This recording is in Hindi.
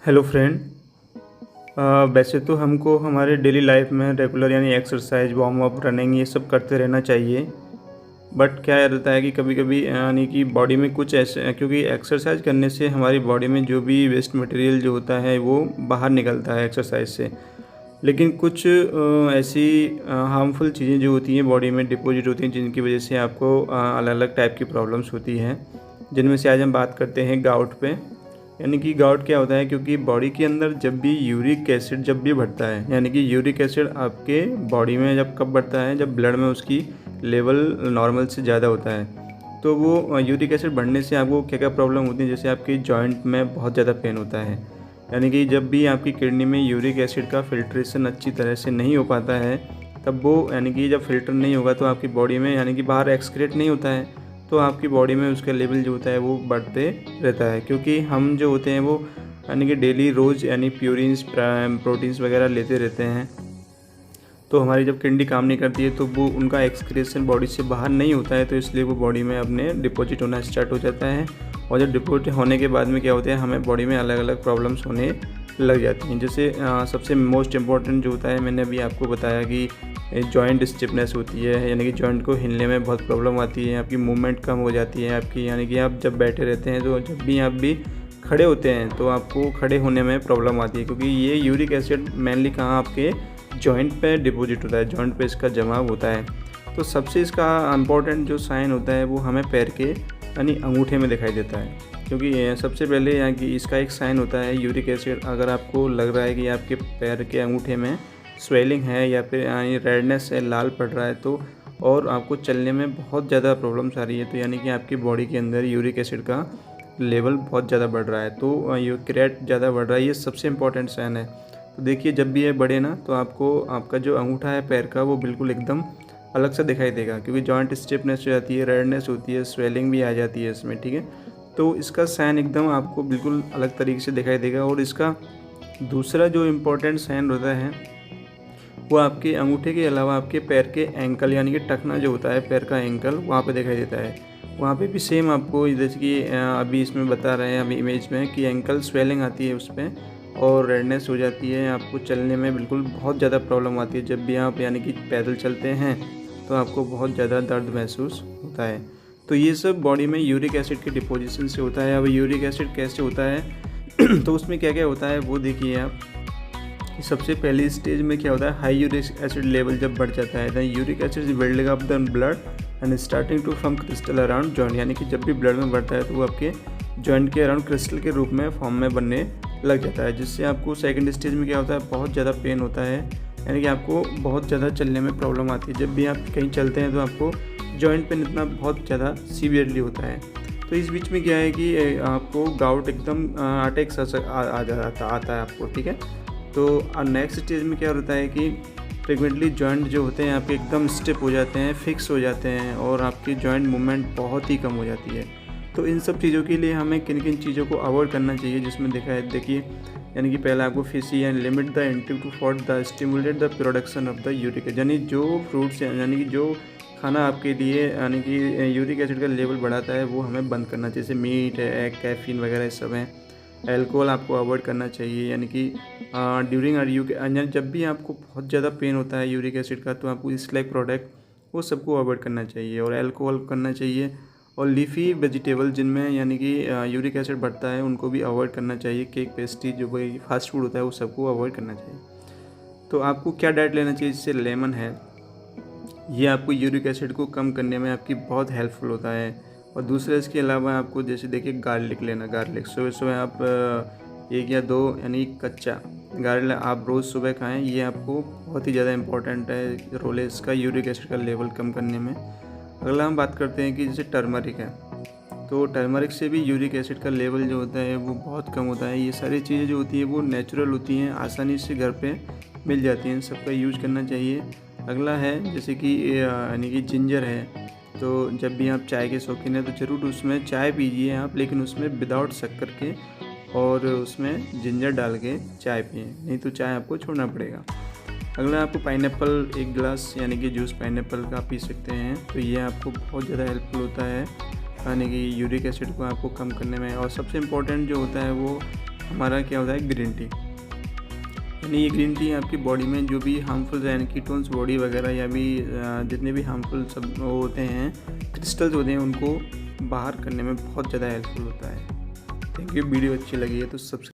Hello friend. वैसे तो हमको हमारे डेली लाइफ में रेगुलर यानी एक्सरसाइज वार्म अप रनिंग ये सब करते रहना चाहिए। बट क्या रहता है कि कभी कभी यानी कि बॉडी में कुछ ऐसे, क्योंकि एक्सरसाइज करने से हमारी बॉडी में जो भी वेस्ट मटेरियल जो होता है वो बाहर निकलता है एक्सरसाइज से। लेकिन कुछ ऐसी हार्मफुल चीज़ें जो होती हैं बॉडी में डिपॉजिट होती हैं, जिनकी वजह से आपको अलग अलग टाइप की प्रॉब्लम्स होती हैं, जिनमें से आज हम बात करते हैं गाउट पे। यानी कि गाउट क्या होता है, क्योंकि बॉडी के अंदर जब भी यूरिक एसिड जब भी बढ़ता है, यानी कि यूरिक एसिड आपके बॉडी में जब कब बढ़ता है, जब ब्लड में उसकी लेवल नॉर्मल से ज़्यादा होता है। तो वो यूरिक एसिड बढ़ने से आपको क्या क्या प्रॉब्लम होती है, जैसे आपकी जॉइंट में बहुत ज़्यादा पेन होता है। यानी कि जब भी आपकी किडनी में यूरिक एसिड का फिल्ट्रेशन अच्छी तरह से नहीं हो पाता है, तब वो यानी कि जब फिल्टर नहीं होगा तो आपकी बॉडी में यानी कि बाहर एक्सक्रीट नहीं होता है, तो आपकी बॉडी में उसका लेवल जो होता है वो बढ़ते रहता है। क्योंकि हम जो होते हैं वो यानी कि डेली रोज़ यानी प्यूरिन्स प्रोटीन्स वगैरह लेते रहते हैं, तो हमारी जब किडनी काम नहीं करती है तो वो उनका एक्सक्रीशन बॉडी से बाहर नहीं होता है, तो इसलिए वो बॉडी में अपने डिपॉजिट होना स्टार्ट हो जाता है। और जब डिपॉजिट होने के बाद में क्या होता है, हमें बॉडी में अलग अलग प्रॉब्लम्स होने लग जाती हैं। जैसे सबसे मोस्ट इम्पॉर्टेंट जो होता है, मैंने अभी आपको बताया कि जॉइंट स्टिफनेस होती है, यानी कि जॉइंट को हिलने में बहुत प्रॉब्लम आती है, आपकी मूवमेंट कम हो जाती है आपकी, यानी कि आप जब बैठे रहते हैं तो जब भी आप भी खड़े होते हैं तो आपको खड़े होने में प्रॉब्लम आती है, क्योंकि ये यूरिक एसिड मेनली कहाँ आपके जॉइंट पे डिपॉजिट होता है, जॉइंट पे इसका जमाव होता है। तो सबसे इसका इम्पॉर्टेंट जो साइन होता है वो हमें पैर के यानी अंगूठे में दिखाई देता है, क्योंकि सबसे पहले यहाँ की इसका एक साइन होता है यूरिक एसिड। अगर आपको लग रहा है कि आपके पैर के अंगूठे में स्वेलिंग है या फिर रेडनेस है, लाल पड़ रहा है, तो और आपको चलने में बहुत ज़्यादा प्रॉब्लम्स आ रही है, तो यानी कि आपकी बॉडी के अंदर यूरिक एसिड का लेवल बहुत ज़्यादा बढ़ रहा है, तो यूक्रेट ज़्यादा बढ़ रहा है। ये सबसे इम्पॉर्टेंट साइन है। तो देखिए, जब भी ये बढ़े ना, तो आपको आपका जो अंगूठा है पैर का वो बिल्कुल एकदम अलग सा दिखाई देगा, क्योंकि जॉइंट स्टिफनेस हो जाती है, रेडनेस होती है, स्वेलिंग भी आ जाती है इसमें, ठीक है। तो इसका साइन एकदम आपको बिल्कुल अलग तरीके से दिखाई देगा। और इसका दूसरा जो इम्पोर्टेंट साइन होता है वो आपके अंगूठे के अलावा आपके पैर के एंकल, यानी कि टखना जो होता है पैर का एंकल, वहाँ पे दिखाई देता है। वहाँ पे भी सेम आपको जैसे कि अभी इसमें बता रहे हैं अभी इमेज में कि एंकल स्वेलिंग आती है उस पर और रेडनेस हो जाती है, आपको चलने में बिल्कुल बहुत ज़्यादा प्रॉब्लम आती है। जब भी आप यानी कि पैदल चलते हैं तो आपको बहुत ज़्यादा दर्द महसूस होता है। तो ये सब बॉडी में यूरिक एसिड के डिपोजिशन से होता है। अब यूरिक एसिड कैसे होता है तो उसमें क्या क्या होता है वो देखिए आप। सबसे पहली स्टेज में क्या होता है, हाई यूरिक एसिड लेवल जब बढ़ जाता है, the uric acid is building up the blood and starting to form crystal around joint, यानी कि जब भी ब्लड में बढ़ता है तो वो आपके जॉइंट के अराउंड क्रिस्टल के रूप में फॉर्म में बनने लग जाता है, जिससे आपको सेकंड स्टेज में क्या होता है, बहुत ज़्यादा पेन होता है, यानी कि आपको बहुत ज़्यादा चलने में प्रॉब्लम आती है। जब भी आप कहीं चलते हैं तो आपको जॉइंट पेन इतना बहुत ज़्यादा सीवियरली होता है। तो इस बीच में क्या है कि आपको गाउट एकदम अटैक आता है आपको, ठीक है। तो नेक्स्ट स्टेज में क्या होता है कि फ्रिक्वेंटली जॉइंट जो होते हैं आपके एकदम स्टिफ हो जाते हैं, फिक्स हो जाते हैं और आपकी जॉइंट मूवमेंट बहुत ही कम हो जाती है। तो इन सब चीज़ों के लिए हमें किन किन चीज़ों को अवॉइड करना चाहिए, जिसमें देखा है देखिए, यानी कि पहला आपको fishy and limit the intake to for the stimulate the production of the uric, यानी जो फ्रूट्स यानी कि जो खाना आपके लिए यानी कि यूरिक एसिड का लेवल बढ़ाता है वो हमें बंद करना चाहिए, जैसे मीट है, एग, कैफीन वगैरह सब हैं। अल्कोहल आपको अवॉइड करना चाहिए, यानी कि ड्यूरिंग जब भी आपको बहुत ज़्यादा पेन होता है यूरिक एसिड का, तो आपको इस लाइक प्रोडक्ट वो सबको अवॉइड करना चाहिए और अल्कोहल करना चाहिए। और लीफी वेजिटेबल जिनमें यानी कि यूरिक एसिड बढ़ता है उनको भी अवॉइड करना चाहिए। केक, पेस्ट्री, जो कोई फास्ट फूड होता है वो सबको अवॉइड करना चाहिए। तो आपको क्या डाइट लेना चाहिए, जैसे लेमन है, ये आपको यूरिक एसिड को कम करने में आपकी बहुत हेल्पफुल होता है। और दूसरा इसके अलावा आपको जैसे देखिए गार्लिक लेना, गार्लिक सुबह सुबह आप 1 या 2 यानी कच्चा गार्लिक आप रोज़ सुबह खाएं, ये आपको बहुत ही ज़्यादा इंपॉर्टेंट है, रोल है इसका यूरिक एसिड का लेवल कम करने में। अगला हम बात करते हैं कि जैसे टर्मरिक है, तो टर्मरिक से भी यूरिक एसिड का लेवल जो होता है वो बहुत कम होता है। ये सारी चीज़ें जो होती है वो नेचुरल होती हैं, आसानी से घर पे मिल जाती हैं, इन सबका यूज करना चाहिए। अगला है जैसे कि यानी कि जिंजर है, तो जब भी आप चाय के शौकीन हैं तो ज़रूर उसमें चाय पीजिए आप, लेकिन उसमें विदाउट शक्कर के और उसमें जिंजर डाल के चाय पिए, नहीं तो चाय आपको छोड़ना पड़ेगा। अगला आपको पाइनएप्पल 1 गिलास यानी कि जूस पाइनएप्पल का पी सकते हैं, तो ये आपको बहुत ज़्यादा हेल्पफुल होता है यानी कि यूरिक एसिड को आपको कम करने में। और सबसे इम्पोर्टेंट जो होता है वो हमारा क्या होता है ग्रीन टी। यानी ये ग्रीन टी आपकी बॉडी में जो भी हार्मफुल यानी कीटोन्स बॉडी वगैरह या भी जितने भी हार्मफुल सब वो होते हैं क्रिस्टल्स होते हैं उनको बाहर करने में बहुत ज़्यादा हेल्पफुल होता है। Thank you. वीडियो अच्छी लगी है तो सब्सक्राइब